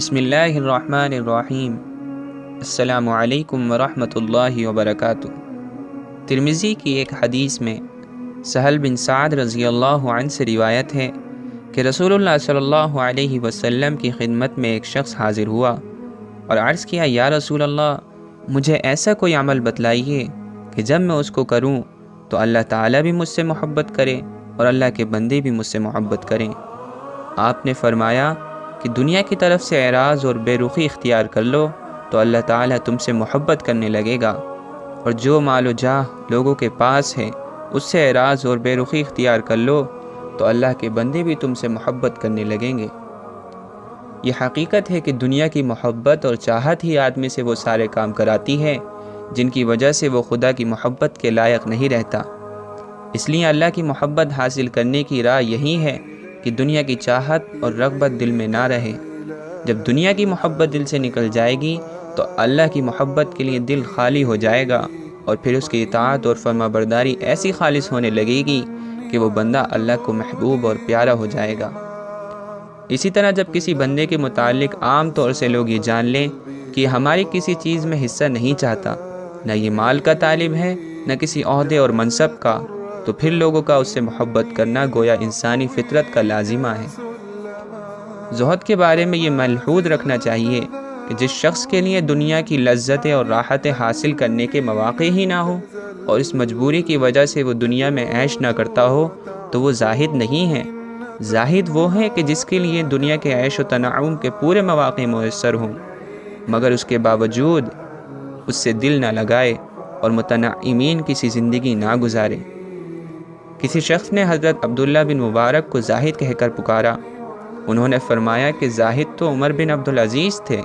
بسم اللہ الرحمن الرحیم۔ السلام علیکم ورحمۃ اللہ وبرکاتہ۔ ترمذی کی ایک حدیث میں سہل بن سعد رضی اللہ عنہ سے روایت ہے کہ رسول اللہ صلی اللہ علیہ وسلم کی خدمت میں ایک شخص حاضر ہوا اور عرض کیا، یا رسول اللہ، مجھے ایسا کوئی عمل بتلائیے کہ جب میں اس کو کروں تو اللہ تعالیٰ بھی مجھ سے محبت کرے اور اللہ کے بندے بھی مجھ سے محبت کریں۔ آپ نے فرمایا کہ دنیا کی طرف سے اعراض اور بے رخی اختیار کر لو تو اللہ تعالیٰ تم سے محبت کرنے لگے گا، اور جو مال و جاہ لوگوں کے پاس ہے اس سے اعراض اور بے رخی اختیار کر لو تو اللہ کے بندے بھی تم سے محبت کرنے لگیں گے۔ یہ حقیقت ہے کہ دنیا کی محبت اور چاہت ہی آدمی سے وہ سارے کام کراتی ہے جن کی وجہ سے وہ خدا کی محبت کے لائق نہیں رہتا۔ اس لیے اللہ کی محبت حاصل کرنے کی راہ یہی ہے کہ دنیا کی چاہت اور رغبت دل میں نہ رہے۔ جب دنیا کی محبت دل سے نکل جائے گی تو اللہ کی محبت کے لیے دل خالی ہو جائے گا، اور پھر اس کی اطاعت اور فرما برداری ایسی خالص ہونے لگے گی کہ وہ بندہ اللہ کو محبوب اور پیارا ہو جائے گا۔ اسی طرح جب کسی بندے کے متعلق عام طور سے لوگ یہ جان لیں کہ ہماری کسی چیز میں حصہ نہیں چاہتا، نہ یہ مال کا طالب ہے نہ کسی عہدے اور منصب کا، تو پھر لوگوں کا اس سے محبت کرنا گویا انسانی فطرت کا لازمہ ہے۔ زہد کے بارے میں یہ ملحوظ رکھنا چاہیے کہ جس شخص کے لیے دنیا کی لذتیں اور راحتیں حاصل کرنے کے مواقع ہی نہ ہو اور اس مجبوری کی وجہ سے وہ دنیا میں عیش نہ کرتا ہو تو وہ زاہد نہیں ہے۔ زاہد وہ ہے کہ جس کے لیے دنیا کے عیش و تنعم کے پورے مواقع میسر ہوں، مگر اس کے باوجود اس سے دل نہ لگائے اور متنعمین کسی زندگی نہ گزارے۔ کسی شخص نے حضرت عبداللہ بن مبارک کو زاہد کہہ کر پکارا۔ انہوں نے فرمایا کہ زاہد تو عمر بن عبدالعزیز تھے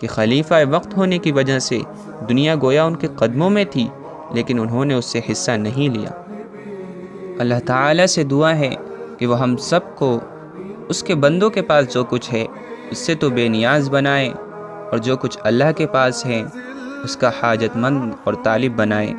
کہ خلیفہ وقت ہونے کی وجہ سے دنیا گویا ان کے قدموں میں تھی، لیکن انہوں نے اس سے حصہ نہیں لیا۔ اللہ تعالیٰ سے دعا ہے کہ وہ ہم سب کو اس کے بندوں کے پاس جو کچھ ہے اس سے تو بے نیاز بنائے، اور جو کچھ اللہ کے پاس ہے اس کا حاجت مند اور طالب بنائے۔